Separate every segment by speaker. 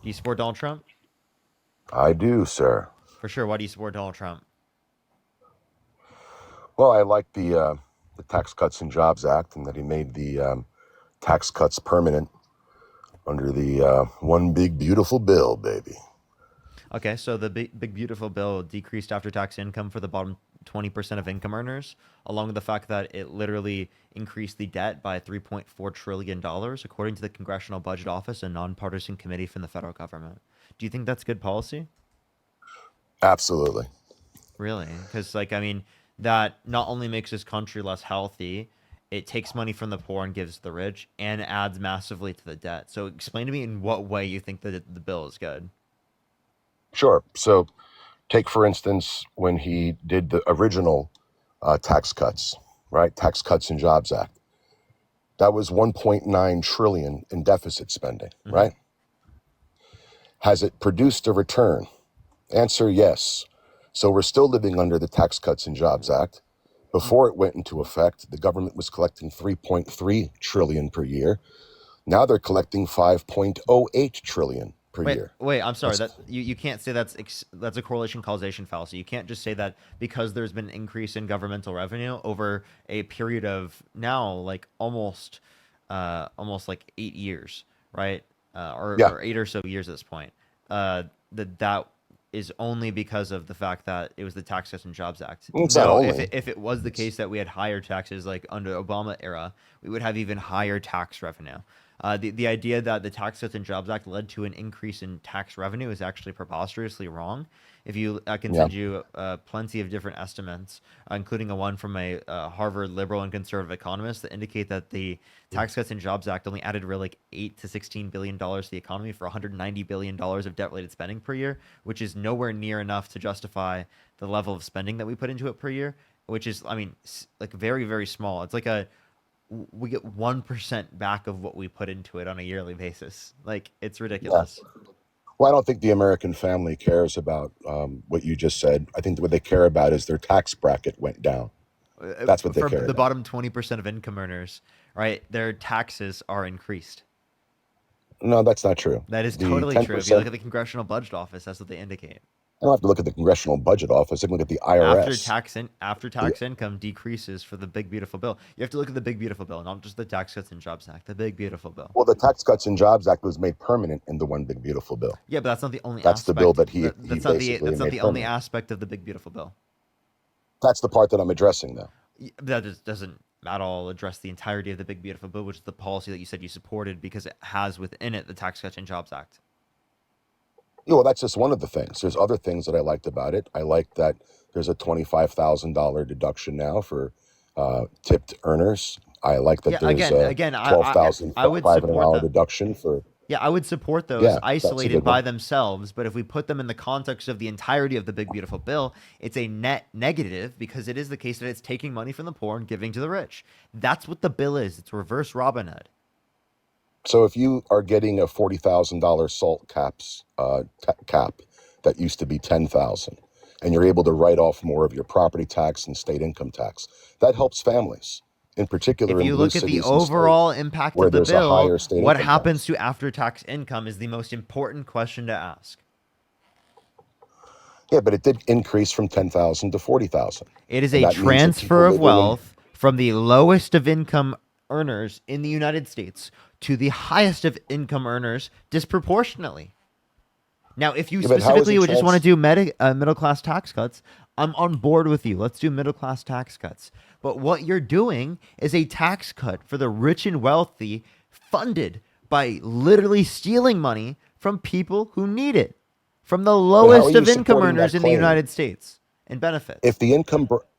Speaker 1: Do you support Donald Trump?
Speaker 2: I do, sir.
Speaker 1: For sure. Why do you support Donald Trump?
Speaker 2: Well, I like the Tax Cuts and Jobs Act, and that he made the tax cuts permanent under the one big beautiful bill, baby.
Speaker 1: Okay, so the big beautiful bill decreased after tax income for the bottom 20% of income earners, along with the fact that it literally increased the debt by $3.4 trillion, according to the Congressional Budget Office, a nonpartisan committee from the federal government. Do you think that's good policy?
Speaker 2: Absolutely.
Speaker 1: Really? Because, like, I mean, that not only makes this country less healthy, it takes money from the poor and gives to the rich, and adds massively to the debt. So, explain to me in what way you think that the bill is good.
Speaker 2: Sure. So, take for instance when he did the original tax cuts, right? Tax Cuts and Jobs Act. That was 1.9 trillion in deficit spending,
Speaker 1: Hmm.
Speaker 2: right? Has it produced a return? Answer yes. So we're still living under the Tax Cuts and Jobs Act. Before it went into effect, the government was collecting 3.3 trillion per year. Now they're collecting 5.08 trillion per
Speaker 1: Wait,
Speaker 2: year.
Speaker 1: wait. I'm sorry.
Speaker 2: That's
Speaker 1: That you can't say that's a correlation causation fallacy. You can't just say that because there's been an increase in governmental revenue over a period of now like almost like 8 years, right?
Speaker 2: yeah,
Speaker 1: Or 8 or so years at this point. That is only because of the fact that it was the Tax Cuts and Jobs Act.
Speaker 2: it's not
Speaker 1: No,
Speaker 2: only.
Speaker 1: if it was the
Speaker 2: It's
Speaker 1: case that we had higher taxes like under Obama era, we would have even higher tax revenue. The idea that the Tax Cuts and Jobs Act led to an increase in tax revenue is actually preposterously wrong. If you, I can
Speaker 2: yeah,
Speaker 1: send you plenty of different estimates, including a one from a Harvard liberal and conservative economist that indicate that the Tax Cuts and Jobs Act only added really like $8 to $16 billion to the economy for $190 billion of debt-related spending per year, which is nowhere near enough to justify the level of spending that we put into it per year, which is, I mean, like very, very small. It's like a we get 1% back of what we put into it on a yearly basis. Like it's
Speaker 2: yeah.
Speaker 1: ridiculous.
Speaker 2: Well, I don't think the American family cares about what you just said. I think what they care about is their tax bracket went down. That's what they
Speaker 1: For
Speaker 2: care
Speaker 1: the
Speaker 2: about.
Speaker 1: bottom 20% of income earners, right? Their taxes are increased.
Speaker 2: No, that's not true.
Speaker 1: That is
Speaker 2: The
Speaker 1: totally true. If you
Speaker 2: 10%,
Speaker 1: look at the Congressional Budget Office, that's what they indicate.
Speaker 2: I don't have to look at the Congressional Budget Office. I can look at the IRS.
Speaker 1: After
Speaker 2: The,
Speaker 1: tax income decreases for the big beautiful bill. You have to look at the big beautiful bill, not just the Tax Cuts and Jobs Act. The big beautiful bill.
Speaker 2: well, the Tax Cuts and Jobs Act was made permanent in the One Big Beautiful Bill.
Speaker 1: Yeah, but that's not the only
Speaker 2: That's the bill
Speaker 1: aspect.
Speaker 2: that he basically
Speaker 1: That's not
Speaker 2: made
Speaker 1: the only
Speaker 2: permanent.
Speaker 1: aspect of the big beautiful bill.
Speaker 2: That's the part that I'm addressing now.
Speaker 1: That just doesn't at all address the entirety of the big beautiful bill, which is the policy that you said you supported because it has within it the Tax Cuts and Jobs Act.
Speaker 2: Yeah, well, that's just one of the things. There's other things that I liked about it. I like that there's a $25,000 deduction now for tipped earners. I like that
Speaker 1: Yeah,
Speaker 2: there's a
Speaker 1: again,
Speaker 2: twelve thousand
Speaker 1: I would
Speaker 2: five hundred
Speaker 1: support
Speaker 2: dollar
Speaker 1: them.
Speaker 2: deduction for.
Speaker 1: Yeah, I would support those
Speaker 2: Yeah, that's a
Speaker 1: isolated
Speaker 2: good
Speaker 1: by
Speaker 2: one.
Speaker 1: themselves, but if we put them in the context of the entirety of the big beautiful bill, it's a net negative because it is the case that it's taking money from the poor and giving to the rich. That's what the bill is. It's reverse Robin Hood.
Speaker 2: So if you are getting a $40,000 salt cap that used to be 10,000, and you're able to write off more of your property tax and state income tax, that helps families, in particular
Speaker 1: If
Speaker 2: in
Speaker 1: you
Speaker 2: blue
Speaker 1: look at the
Speaker 2: cities and states
Speaker 1: overall impact
Speaker 2: where
Speaker 1: of the
Speaker 2: there's a
Speaker 1: bill,
Speaker 2: higher state
Speaker 1: what
Speaker 2: income
Speaker 1: happens
Speaker 2: tax.
Speaker 1: to after tax income is the most important question to ask.
Speaker 2: Yeah, but it did increase from 10,000 to 40,000.
Speaker 1: It is
Speaker 2: And
Speaker 1: a
Speaker 2: that means that people
Speaker 1: transfer of
Speaker 2: living in,
Speaker 1: wealth from the lowest of income earners in the United States to the highest of income earners disproportionately. Now, if you
Speaker 2: yeah, but how is
Speaker 1: specifically
Speaker 2: it
Speaker 1: would just want to do middle class tax cuts, I'm on board with you. Let's do middle class tax cuts. But what you're doing is a tax cut for the rich and wealthy, funded by literally stealing money from people who need it, from the
Speaker 2: but how are
Speaker 1: lowest
Speaker 2: you
Speaker 1: of income
Speaker 2: supporting
Speaker 1: earners
Speaker 2: that
Speaker 1: in the
Speaker 2: claim?
Speaker 1: United States and
Speaker 2: If
Speaker 1: benefits.
Speaker 2: the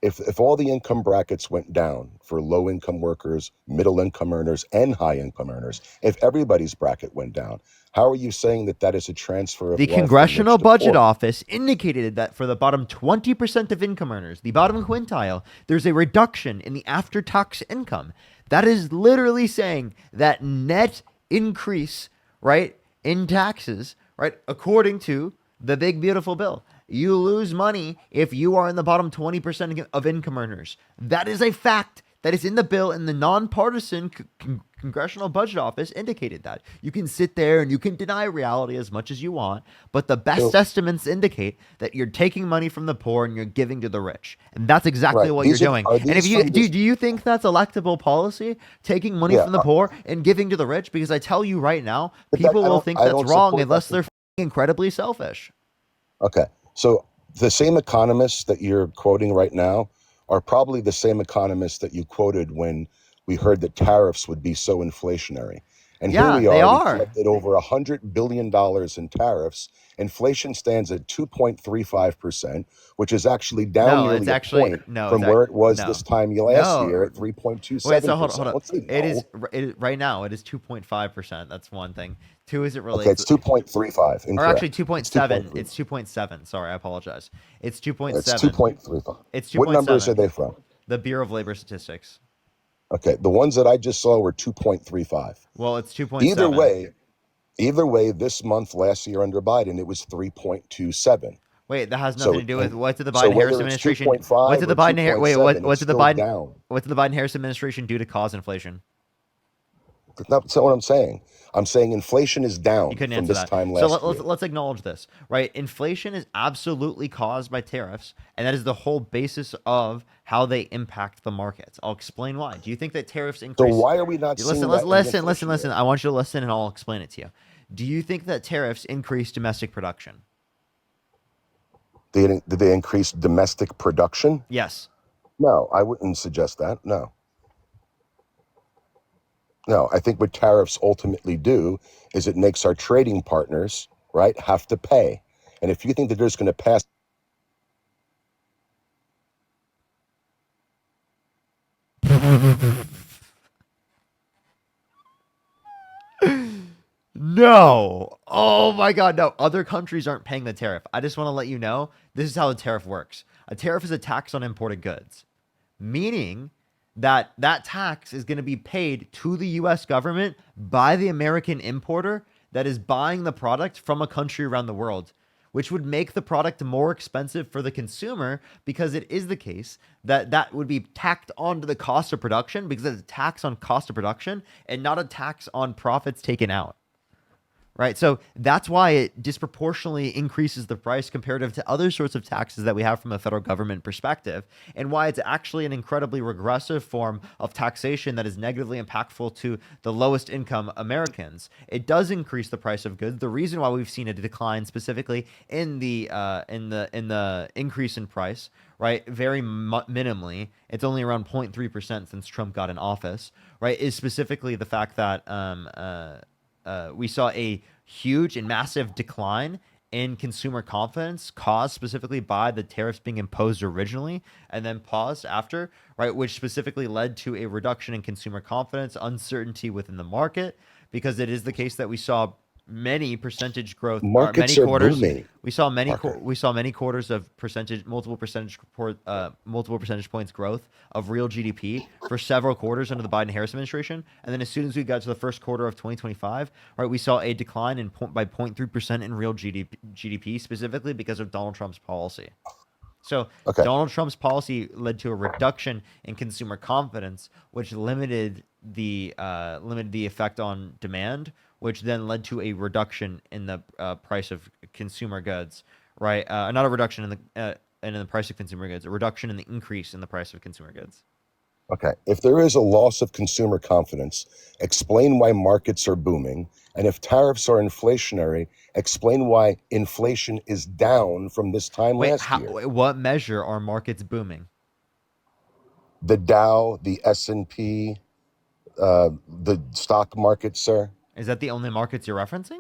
Speaker 2: if all the income brackets went down for low income workers, middle income earners, and high income earners, if everybody's bracket went down, how are you saying that that is a transfer of
Speaker 1: The
Speaker 2: wealth from
Speaker 1: Congressional
Speaker 2: rich to
Speaker 1: Budget
Speaker 2: poor?
Speaker 1: Office indicated that for the bottom 20% of income earners, the bottom quintile, there's a reduction in the after tax income. That is literally saying that net increase, right, in taxes, right, according to the big beautiful bill. You lose money if you are in the bottom 20% of income earners. That is a fact that is in the bill, and the nonpartisan Congressional Budget Office indicated that. You can sit there and you can deny reality as much as you want, but the best
Speaker 2: So,
Speaker 1: estimates indicate that you're taking money from the poor and you're giving to the rich. And that's exactly
Speaker 2: right.
Speaker 1: what you're
Speaker 2: These
Speaker 1: doing.
Speaker 2: are
Speaker 1: And if
Speaker 2: these
Speaker 1: you
Speaker 2: from this?
Speaker 1: do you think that's electable policy, taking money
Speaker 2: Yeah,
Speaker 1: from the poor and giving to the rich? Because I tell you right now,
Speaker 2: but that
Speaker 1: people will think
Speaker 2: I
Speaker 1: that's
Speaker 2: don't
Speaker 1: wrong
Speaker 2: support that.
Speaker 1: unless they're incredibly selfish.
Speaker 2: Okay. So the same economists that you're quoting right now are probably the same economists that you quoted when we heard that tariffs would be so inflationary. And here
Speaker 1: Yeah,
Speaker 2: we
Speaker 1: they
Speaker 2: are, we've
Speaker 1: are.
Speaker 2: collected over $100 billion in tariffs. Inflation stands at 2.35%, which is actually down
Speaker 1: No, it's
Speaker 2: nearly a
Speaker 1: actually
Speaker 2: point
Speaker 1: no,
Speaker 2: from where it was this
Speaker 1: no,
Speaker 2: time last year
Speaker 1: no.
Speaker 2: at
Speaker 1: Wait, so hold on, hold
Speaker 2: 3.27%.
Speaker 1: on.
Speaker 2: Let's say
Speaker 1: It is
Speaker 2: no.
Speaker 1: right now. It is 2.5%. That's one thing. Two is it
Speaker 2: Okay,
Speaker 1: relates,
Speaker 2: it's 2.35.
Speaker 1: or actually
Speaker 2: Incorrect. It's
Speaker 1: 2.7.
Speaker 2: 2.3.
Speaker 1: It's 2.7. Sorry, I apologize. It's
Speaker 2: It's
Speaker 1: 2.7.
Speaker 2: 2.35.
Speaker 1: It's
Speaker 2: What numbers are
Speaker 1: 2.7.
Speaker 2: they from?
Speaker 1: The Bureau of Labor Statistics.
Speaker 2: Okay, the ones that I just saw were 2.35.
Speaker 1: Well, it's
Speaker 2: Either
Speaker 1: 2.7.
Speaker 2: way, either way, this month last year under Biden, it was 3.27.
Speaker 1: Wait, that has nothing
Speaker 2: So
Speaker 1: to do with
Speaker 2: and
Speaker 1: what did the
Speaker 2: so
Speaker 1: Biden-Harris
Speaker 2: whether it's
Speaker 1: administration? What
Speaker 2: 2.5
Speaker 1: did the
Speaker 2: or
Speaker 1: Biden? Wait,
Speaker 2: 2.7, it's still down.
Speaker 1: what did the Biden-Harris administration do to cause inflation?
Speaker 2: That's not what I'm saying. I'm saying inflation is
Speaker 1: You
Speaker 2: down
Speaker 1: couldn't
Speaker 2: from
Speaker 1: answer
Speaker 2: this
Speaker 1: that.
Speaker 2: time
Speaker 1: So
Speaker 2: last year.
Speaker 1: let's acknowledge this, right? Inflation is absolutely caused by tariffs, and that is the whole basis of how they impact the markets. I'll explain why. Do you think that tariffs
Speaker 2: So
Speaker 1: increase?
Speaker 2: why are we not
Speaker 1: Listen,
Speaker 2: seeing that in the inflation
Speaker 1: listen.
Speaker 2: data?
Speaker 1: I want you to listen, and I'll explain it to you. Do you think that tariffs increase domestic production?
Speaker 2: Did they increase domestic production?
Speaker 1: Yes.
Speaker 2: No, I wouldn't suggest that. No. No, I think what tariffs ultimately do is it makes our trading partners, right, have to pay. And if you think that they're just going to pass
Speaker 1: No. Oh my God. No. Other countries aren't paying the tariff. I just want to let you know this is how the tariff works. A tariff is a tax on imported goods, meaning that that tax is going to be paid to the US government by the American importer that is buying the product from a country around the world, which would make the product more expensive for the consumer because it is the case that that would be tacked onto the cost of production because it's a tax on cost of production and not a tax on profits taken out. Right. So that's why it disproportionately increases the price comparative to other sorts of taxes that we have from a federal government perspective, and why it's actually an incredibly regressive form of taxation that is negatively impactful to the lowest income Americans. It does increase the price of goods. The reason why we've seen a decline specifically in the increase in price, right, very minimally, it's only around 0.3% since Trump got in office, right, is specifically the fact that we saw a huge and massive decline in consumer confidence caused specifically by the tariffs being imposed originally and then paused after, right? Which specifically led to a reduction in consumer confidence, uncertainty within the market, because it is the case that we saw many percentage growth or many
Speaker 2: markets are
Speaker 1: quarters.
Speaker 2: booming,
Speaker 1: We saw many
Speaker 2: Parker.
Speaker 1: we saw many quarters of multiple percentage points growth of real GDP for several quarters under the Biden Harris administration, and then as soon as we got to the first quarter of 2025, right, we saw a decline by 0.3% in real GDP specifically because of Donald Trump's policy. So
Speaker 2: Okay.
Speaker 1: Donald Trump's policy led to a reduction in consumer confidence, which limited the effect on demand, which then led to a reduction in the price of consumer goods. Right, not a reduction in the price of consumer goods, a reduction in the increase in the price of consumer goods.
Speaker 2: Okay. If there is a loss of consumer confidence, explain why markets are booming. And if tariffs are inflationary, explain why inflation is down from this time
Speaker 1: Wait,
Speaker 2: last year.
Speaker 1: what measure are markets booming?
Speaker 2: The Dow, the S&P, the stock market, sir.
Speaker 1: Is that the only markets you're referencing?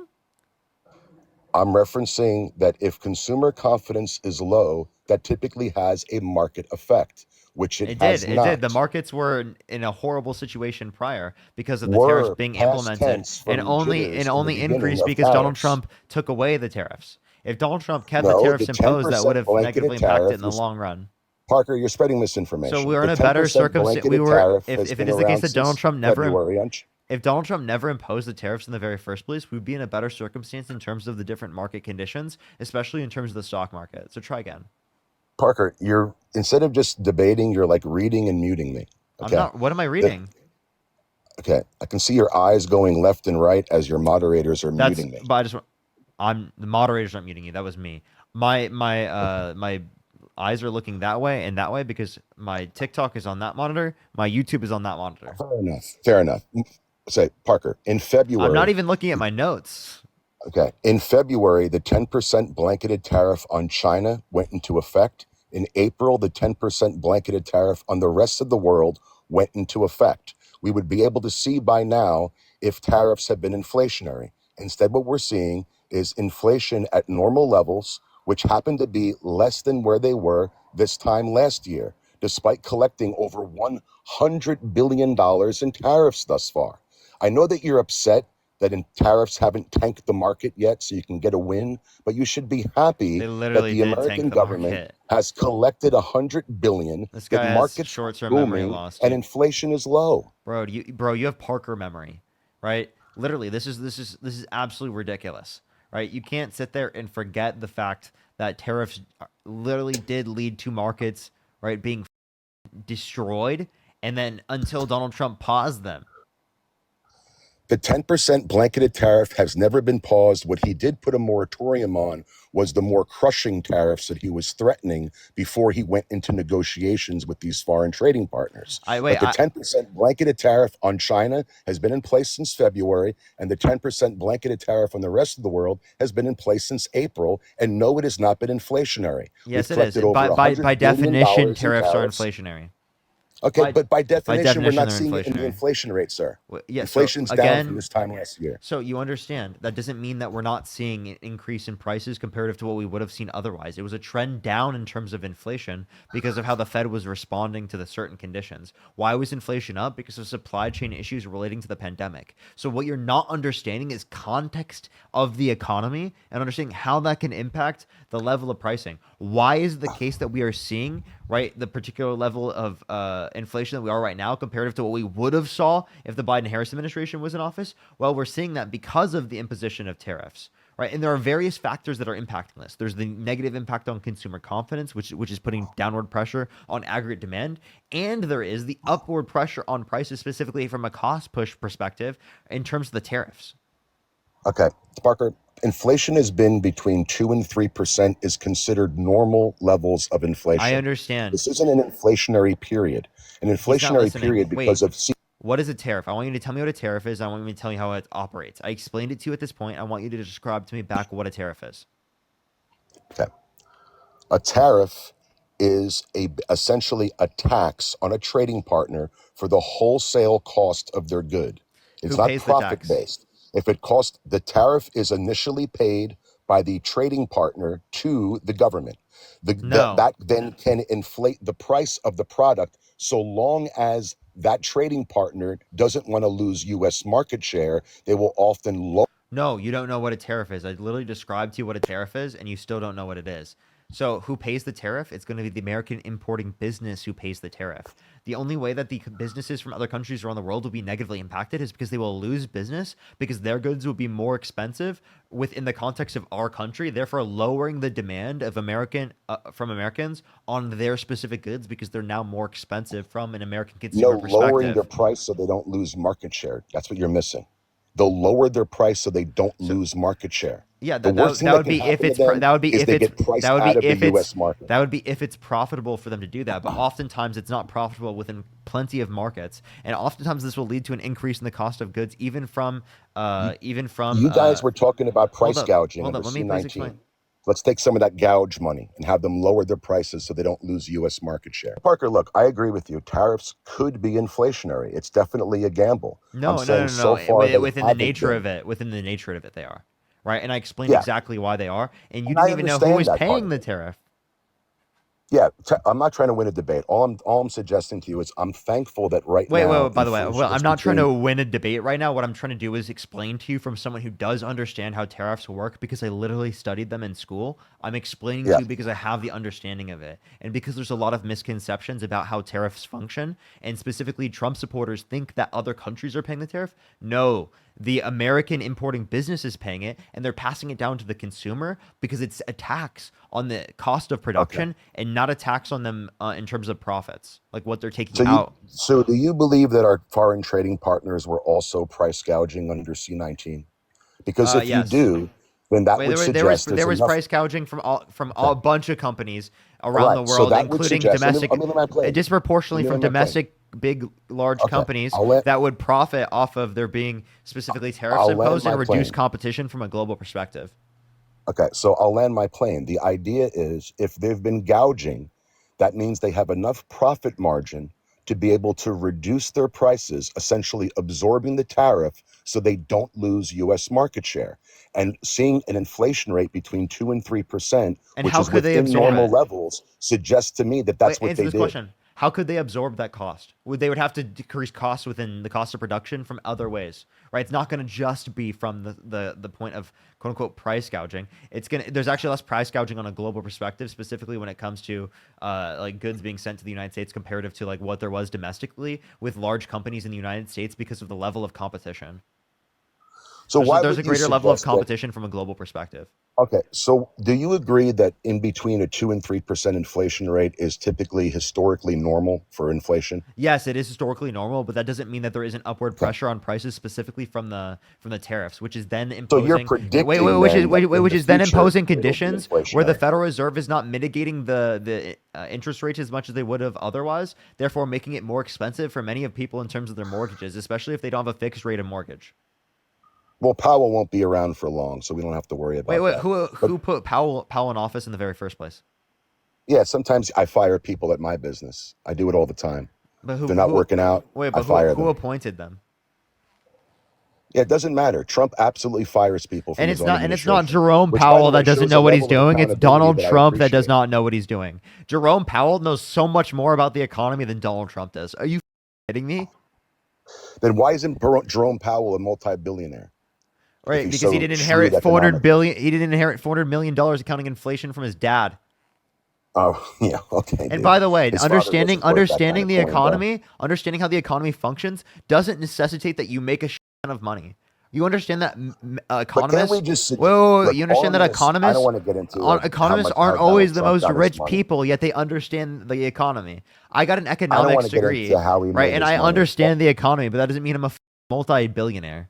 Speaker 2: I'm referencing that if consumer confidence is low, that typically has a market effect, which it
Speaker 1: It did.
Speaker 2: has
Speaker 1: It did. The
Speaker 2: not.
Speaker 1: markets were in a horrible situation prior because of the tariffs
Speaker 2: Were
Speaker 1: being
Speaker 2: past
Speaker 1: implemented,
Speaker 2: tense
Speaker 1: and
Speaker 2: from jitters in the
Speaker 1: only
Speaker 2: beginning
Speaker 1: increased
Speaker 2: of
Speaker 1: because Donald
Speaker 2: tariffs.
Speaker 1: Trump took away the tariffs. If Donald Trump kept the
Speaker 2: No, the
Speaker 1: tariffs imposed, that would
Speaker 2: 10%
Speaker 1: have
Speaker 2: blanketed
Speaker 1: negatively impacted in
Speaker 2: tariff
Speaker 1: the
Speaker 2: was,
Speaker 1: long run.
Speaker 2: Parker, you're spreading
Speaker 1: So
Speaker 2: misinformation.
Speaker 1: we were in
Speaker 2: The
Speaker 1: a better
Speaker 2: 10%
Speaker 1: circumstance. We
Speaker 2: blanketed
Speaker 1: were,
Speaker 2: tariff has
Speaker 1: if it
Speaker 2: been
Speaker 1: is the case
Speaker 2: around
Speaker 1: that Donald
Speaker 2: since
Speaker 1: Trump never,
Speaker 2: February.
Speaker 1: if Donald Trump never imposed the tariffs in the very first place, we'd be in a better circumstance in terms of the different market conditions, especially in terms of the stock market. So try again.
Speaker 2: Parker, you're instead of just debating, you're like reading and muting me.
Speaker 1: I'm
Speaker 2: Okay.
Speaker 1: not. What am I
Speaker 2: The,
Speaker 1: reading?
Speaker 2: okay. I can see your eyes going left and right as your moderators are
Speaker 1: That's.
Speaker 2: muting me.
Speaker 1: But I just. I'm the moderators aren't muting you. That was me. My eyes are looking that way and that way because my TikTok is on that monitor. My YouTube is on that monitor.
Speaker 2: Fair enough. Fair enough. Say, Parker, in
Speaker 1: I'm not
Speaker 2: February,
Speaker 1: even looking at my notes.
Speaker 2: okay, in February, the 10% blanketed tariff on China went into effect. In April, the 10% blanketed tariff on the rest of the world went into effect. We would be able to see by now if tariffs have been inflationary. Instead, what we're seeing is inflation at normal levels, which happen to be less than where they were this time last year, despite collecting over $100 billion in tariffs thus far. I know that you're upset that tariffs haven't tanked the market yet, so you can get a win. But you should be happy
Speaker 1: They
Speaker 2: that
Speaker 1: literally
Speaker 2: the
Speaker 1: did tank
Speaker 2: American
Speaker 1: the
Speaker 2: government
Speaker 1: market.
Speaker 2: has collected $100 billion,
Speaker 1: This
Speaker 2: that
Speaker 1: guy has
Speaker 2: markets are
Speaker 1: short-term memory
Speaker 2: booming,
Speaker 1: loss,
Speaker 2: and
Speaker 1: dude.
Speaker 2: inflation is low.
Speaker 1: Bro, you have Parker memory, right? Literally, this is absolutely ridiculous, right? You can't sit there and forget the fact that tariffs literally did lead to markets, right, being destroyed, and then until Donald Trump paused them.
Speaker 2: The 10% blanketed tariff has never been paused. What he did put a moratorium on was the more crushing tariffs that he was threatening before he went into negotiations with these foreign trading partners.
Speaker 1: I
Speaker 2: But
Speaker 1: wait,
Speaker 2: the 10% blanketed tariff on China has been in place since February, and the 10% blanketed tariff on the rest of the world has been in place since April. And no, it has not been inflationary. We've
Speaker 1: yes, it is.
Speaker 2: collected over
Speaker 1: By
Speaker 2: $100 billion
Speaker 1: definition,
Speaker 2: in
Speaker 1: tariffs are
Speaker 2: tariffs.
Speaker 1: inflationary.
Speaker 2: Okay,
Speaker 1: By
Speaker 2: but by
Speaker 1: by
Speaker 2: definition, we're
Speaker 1: definition,
Speaker 2: not
Speaker 1: they're
Speaker 2: seeing it in the
Speaker 1: inflationary.
Speaker 2: inflation rate, sir.
Speaker 1: Yeah. So
Speaker 2: Inflation's down from
Speaker 1: again,
Speaker 2: this time last year.
Speaker 1: so you understand that doesn't mean that we're not seeing an increase in prices comparative to what we would have seen otherwise. It was a trend down in terms of inflation because of how the Fed was responding to the certain conditions. Why was inflation up? Because of supply chain issues relating to the pandemic. So what you're not understanding is context of the economy and understanding how that can impact the level of pricing. Why is it the case that we are seeing, right, the particular level of inflation that we are right now comparative to what we would have saw if the Biden-Harris administration was in office? Well, we're seeing that because of the imposition of tariffs, right? And there are various factors that are impacting this. There's the negative impact on consumer confidence, which is putting downward pressure on aggregate demand, and there is the upward pressure on prices, specifically from a cost push perspective, in terms of the tariffs.
Speaker 2: Okay, Parker, inflation has been between 2 and 3% is considered normal levels of
Speaker 1: I
Speaker 2: inflation.
Speaker 1: understand.
Speaker 2: This isn't an inflationary period. An
Speaker 1: He's not
Speaker 2: inflationary
Speaker 1: listening.
Speaker 2: period because
Speaker 1: Wait,
Speaker 2: of
Speaker 1: what is a tariff? I want you to tell me what a tariff is. I want you to tell me how it operates. I explained it to you at this point. I want you to describe to me back what a tariff is.
Speaker 2: okay. A tariff is essentially a tax on a trading partner for the wholesale cost of their good. It's
Speaker 1: Who
Speaker 2: not
Speaker 1: pays the
Speaker 2: profit
Speaker 1: tax?
Speaker 2: based. If it costs, the tariff is initially paid by the trading partner to the government.
Speaker 1: No.
Speaker 2: That then can inflate the price of the product so long as that trading partner doesn't want to lose US market share. They will often lower.
Speaker 1: No, you don't know what a tariff is. I literally described to you what a tariff is, and you still don't know what it is. So, who pays the tariff? It's going to be the American importing business who pays the tariff. The only way that the businesses from other countries around the world will be negatively impacted is because they will lose business because their goods will be more expensive within the context of our country, therefore lowering the demand of from Americans on their specific goods because they're now more expensive from an American
Speaker 2: No,
Speaker 1: consumer
Speaker 2: lowering their
Speaker 1: perspective.
Speaker 2: price so they don't lose market share. That's what you're missing. They'll lower their price so they don't
Speaker 1: So,
Speaker 2: lose market share.
Speaker 1: yeah,
Speaker 2: The worst thing
Speaker 1: that
Speaker 2: that
Speaker 1: would
Speaker 2: can
Speaker 1: be if
Speaker 2: happen to
Speaker 1: it's
Speaker 2: them
Speaker 1: that would be
Speaker 2: is
Speaker 1: if
Speaker 2: they
Speaker 1: it's
Speaker 2: get priced out of the US market.
Speaker 1: that would be if it's profitable for them to do that. But oftentimes it's not profitable within plenty of markets, and oftentimes this will lead to an increase in the cost of goods,
Speaker 2: You,
Speaker 1: even from
Speaker 2: you guys were talking about
Speaker 1: hold
Speaker 2: price
Speaker 1: up,
Speaker 2: gouging
Speaker 1: hold
Speaker 2: under
Speaker 1: up. Let me please
Speaker 2: C-19.
Speaker 1: explain.
Speaker 2: Let's take some of that gouge money and have them lower their prices so they don't lose US market share. Parker, look, I agree with you. Tariffs could be inflationary. It's definitely a gamble. I'm
Speaker 1: No, no,
Speaker 2: saying
Speaker 1: no, no,
Speaker 2: so
Speaker 1: no.
Speaker 2: far they
Speaker 1: Within the
Speaker 2: haven't
Speaker 1: nature
Speaker 2: been.
Speaker 1: of it, they are right. And I explained
Speaker 2: Yeah,
Speaker 1: exactly why they are, and you
Speaker 2: and
Speaker 1: didn't
Speaker 2: I
Speaker 1: even know who
Speaker 2: understand
Speaker 1: was
Speaker 2: that part
Speaker 1: paying
Speaker 2: of
Speaker 1: the
Speaker 2: it.
Speaker 1: tariff.
Speaker 2: Yeah, I'm not trying to win a debate. All I'm suggesting to you is I'm thankful that right now
Speaker 1: By the way, well,
Speaker 2: inflation
Speaker 1: I'm
Speaker 2: is
Speaker 1: not trying to
Speaker 2: between.
Speaker 1: win a debate right now. What I'm trying to do is explain to you from someone who does understand how tariffs work because I literally studied them in school. I'm explaining to
Speaker 2: Yeah,
Speaker 1: you because I have the understanding of it. And because there's a lot of misconceptions about how tariffs function, and specifically Trump supporters think that other countries are paying the tariff. No, the American importing business is paying it, and they're passing it down to the consumer because it's a tax on the cost of
Speaker 2: Okay.
Speaker 1: production and not a tax on them in terms of profits, like what they're taking
Speaker 2: So
Speaker 1: out.
Speaker 2: do you believe that our foreign trading partners were also price gouging under C-19? Because if you
Speaker 1: Yes.
Speaker 2: do, then that
Speaker 1: Wait,
Speaker 2: would
Speaker 1: there was
Speaker 2: suggest
Speaker 1: there
Speaker 2: there's
Speaker 1: was
Speaker 2: enough.
Speaker 1: price gouging from
Speaker 2: Okay.
Speaker 1: a bunch of companies
Speaker 2: All
Speaker 1: around
Speaker 2: right.
Speaker 1: the
Speaker 2: So
Speaker 1: world,
Speaker 2: that would
Speaker 1: including
Speaker 2: suggest. Let
Speaker 1: domestic,
Speaker 2: me land my plane. Let
Speaker 1: disproportionately
Speaker 2: me
Speaker 1: from
Speaker 2: land my plane.
Speaker 1: domestic big large
Speaker 2: Okay.
Speaker 1: companies
Speaker 2: I'll let
Speaker 1: that would profit off of there being specifically tariffs
Speaker 2: I'll land
Speaker 1: imposed and
Speaker 2: my
Speaker 1: reduce
Speaker 2: plane.
Speaker 1: competition from a global perspective.
Speaker 2: Okay, so I'll land my plane. The idea is if they've been gouging, that means they have enough profit margin to be able to reduce their prices, essentially absorbing the tariff so they don't lose US market share. And seeing an inflation rate between 2 and 3%,
Speaker 1: And
Speaker 2: which
Speaker 1: how
Speaker 2: is
Speaker 1: could they
Speaker 2: within
Speaker 1: absorb
Speaker 2: normal
Speaker 1: it?
Speaker 2: levels, suggests to me that
Speaker 1: Wait,
Speaker 2: that's what
Speaker 1: answer
Speaker 2: they
Speaker 1: this
Speaker 2: did.
Speaker 1: question. How could they absorb that cost? They would have to decrease costs within the cost of production from other ways, right? It's not going to just be from the point of quote unquote price gouging. There's actually less price gouging on a global perspective, specifically when it comes to like goods being sent to the United States comparative to like what there was domestically with large companies in the United States because of the level of competition.
Speaker 2: So why
Speaker 1: There's a
Speaker 2: would you
Speaker 1: greater level of
Speaker 2: suggest that?
Speaker 1: competition from a global perspective.
Speaker 2: Okay, so do you agree that in between a 2 and 3% inflation rate is typically historically normal for inflation?
Speaker 1: Yes, it is historically normal, but that doesn't mean that there isn't upward
Speaker 2: Okay.
Speaker 1: pressure on prices specifically from the tariffs, which is then
Speaker 2: So you're
Speaker 1: imposing
Speaker 2: predicting then that in
Speaker 1: which
Speaker 2: the
Speaker 1: is then
Speaker 2: future
Speaker 1: imposing
Speaker 2: it'll be
Speaker 1: conditions where the
Speaker 2: inflationary.
Speaker 1: Federal Reserve is not mitigating the interest rates as much as they would have otherwise, therefore making it more expensive for many of people in terms of their mortgages, especially if they don't have a fixed rate of mortgage.
Speaker 2: Well, Powell won't be around for long, so we don't have to worry
Speaker 1: Wait,
Speaker 2: about
Speaker 1: wait,
Speaker 2: that. But
Speaker 1: who put Powell in office in the very first place?
Speaker 2: yeah, sometimes I fire people at my business. I do it all the time.
Speaker 1: But
Speaker 2: If they're not working out, I fire
Speaker 1: who
Speaker 2: them.
Speaker 1: appointed them?
Speaker 2: Yeah, it doesn't matter. Trump absolutely fires people from his own
Speaker 1: And it's not
Speaker 2: administration,
Speaker 1: Jerome
Speaker 2: which, by
Speaker 1: Powell
Speaker 2: the way,
Speaker 1: that doesn't
Speaker 2: shows a
Speaker 1: know what he's
Speaker 2: level of
Speaker 1: doing. It's
Speaker 2: accountability
Speaker 1: Donald
Speaker 2: that I
Speaker 1: Trump that does
Speaker 2: appreciate.
Speaker 1: not know what he's doing. Jerome Powell knows so much more about the economy than Donald Trump does. Are you kidding me?
Speaker 2: Then why isn't Jerome Powell a multi-billionaire if
Speaker 1: Right,
Speaker 2: he's
Speaker 1: because he
Speaker 2: so
Speaker 1: didn't
Speaker 2: shrewd
Speaker 1: inherit 400
Speaker 2: economically?
Speaker 1: billion. He didn't inherit $400 million accounting inflation from his dad.
Speaker 2: Oh, yeah, okay,
Speaker 1: And
Speaker 2: dude.
Speaker 1: by the way,
Speaker 2: His father wasn't worth that kind of coin, bro.
Speaker 1: understanding how the economy functions doesn't necessitate that you make a ton of money. You understand that
Speaker 2: But can't we
Speaker 1: economists.
Speaker 2: just
Speaker 1: Whoa.
Speaker 2: look?
Speaker 1: You
Speaker 2: All
Speaker 1: understand
Speaker 2: I'm
Speaker 1: that
Speaker 2: gonna. I don't want to get into like
Speaker 1: economists
Speaker 2: how
Speaker 1: aren't always
Speaker 2: Donald
Speaker 1: the
Speaker 2: Trump
Speaker 1: most
Speaker 2: got his
Speaker 1: rich
Speaker 2: money.
Speaker 1: people, yet they understand the economy. I got an
Speaker 2: I don't want
Speaker 1: economics
Speaker 2: to get into
Speaker 1: degree,
Speaker 2: how he
Speaker 1: right,
Speaker 2: made
Speaker 1: and
Speaker 2: his
Speaker 1: I
Speaker 2: money. But
Speaker 1: understand the economy, but that doesn't mean I'm a multi-billionaire.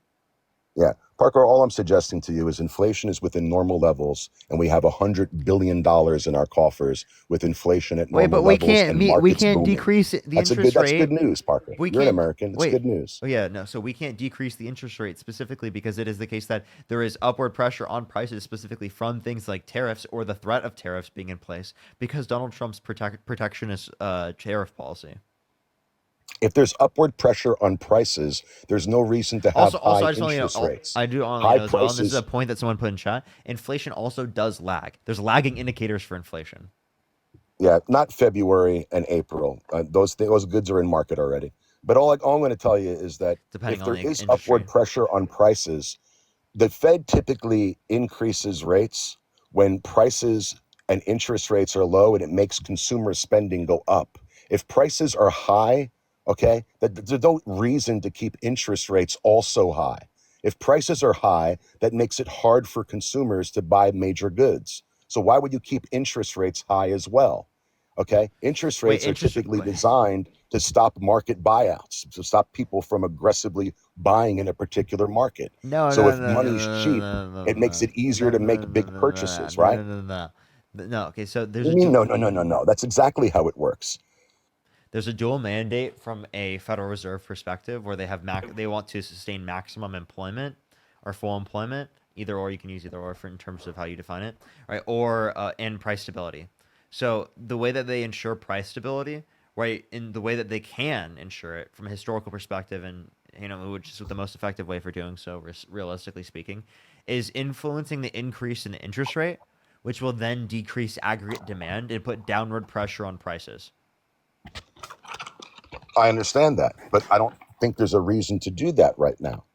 Speaker 2: yeah, Parker, all I'm suggesting to you is inflation is within normal levels, and we have $100 billion in our coffers with inflation at
Speaker 1: Wait,
Speaker 2: normal
Speaker 1: but
Speaker 2: levels and
Speaker 1: we
Speaker 2: markets
Speaker 1: can't
Speaker 2: booming.
Speaker 1: decrease the
Speaker 2: That's a good.
Speaker 1: interest
Speaker 2: That's good
Speaker 1: rate.
Speaker 2: news, Parker.
Speaker 1: We
Speaker 2: You're an
Speaker 1: can't
Speaker 2: American. It's
Speaker 1: wait.
Speaker 2: good news.
Speaker 1: Oh yeah, no. So we can't decrease the interest rate specifically because it is the case that there is upward pressure on prices specifically from things like tariffs or the threat of tariffs being in place because Donald Trump's protectionist tariff policy.
Speaker 2: If there's upward pressure on prices, there's no reason to have
Speaker 1: Also,
Speaker 2: high
Speaker 1: I just want to
Speaker 2: interest rates.
Speaker 1: I do want to
Speaker 2: High
Speaker 1: know as well, and this is a
Speaker 2: prices.
Speaker 1: point that someone put in chat. Inflation also does lag. There's lagging indicators for inflation,
Speaker 2: Yeah, not February and April. Those goods are in market already. But all I'm going to tell you is that
Speaker 1: depending
Speaker 2: if
Speaker 1: on
Speaker 2: there
Speaker 1: the
Speaker 2: is
Speaker 1: industry.
Speaker 2: upward pressure on prices, the Fed typically increases rates when prices and interest rates are low, and it makes consumer spending go up. If prices are high, okay, there's no reason to keep interest rates also high. If prices are high, that makes it hard for consumers to buy major goods. So why would you keep interest rates high as well? Okay, interest
Speaker 1: Wait,
Speaker 2: rates are typically designed to stop market buyouts, to stop people from aggressively buying in a particular market.
Speaker 1: No,
Speaker 2: So
Speaker 1: no,
Speaker 2: if
Speaker 1: no, no,
Speaker 2: money's cheap,
Speaker 1: no, no,
Speaker 2: it makes
Speaker 1: no,
Speaker 2: it easier
Speaker 1: no,
Speaker 2: to
Speaker 1: no,
Speaker 2: make
Speaker 1: no,
Speaker 2: big
Speaker 1: no,
Speaker 2: purchases,
Speaker 1: no,
Speaker 2: right?
Speaker 1: no, no, no. No, okay, so
Speaker 2: You mean no, no, no, no, no. That's exactly how it works.
Speaker 1: there's a dual mandate from a Federal Reserve perspective where they want to sustain maximum employment or full employment, either or. You can use either or for in terms of how you define it, right? Or and price stability. So the way that they ensure price stability, right, in the way that they can ensure it from a historical perspective, and which is the most effective way for doing so, realistically speaking, is influencing the increase in the interest rate, which will then decrease aggregate demand and put downward pressure on prices.
Speaker 2: I understand that, but I don't think there's a reason to do that right now.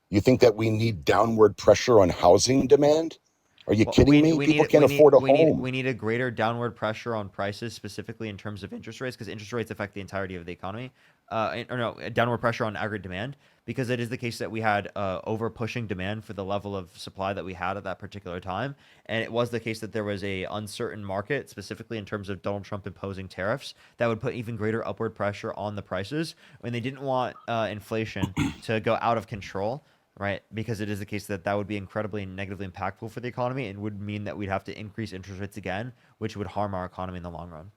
Speaker 2: You think that we need downward pressure on housing demand? Are you
Speaker 1: Well,
Speaker 2: kidding me? People can't afford a home.
Speaker 1: we need a greater downward pressure on prices, specifically in terms of interest rates, because interest rates affect the entirety of the economy. Or no, a downward pressure on aggregate demand, because it is the case that we had over pushing demand for the level of supply that we had at that particular time, and it was the case that there was a uncertain market, specifically in terms of Donald Trump imposing tariffs that would put even greater upward pressure on the prices when they didn't want inflation to go out of control, right? Because it is the case that that would be incredibly negatively impactful for the economy and would mean that we'd have to increase interest rates again, which would harm our economy in the long run.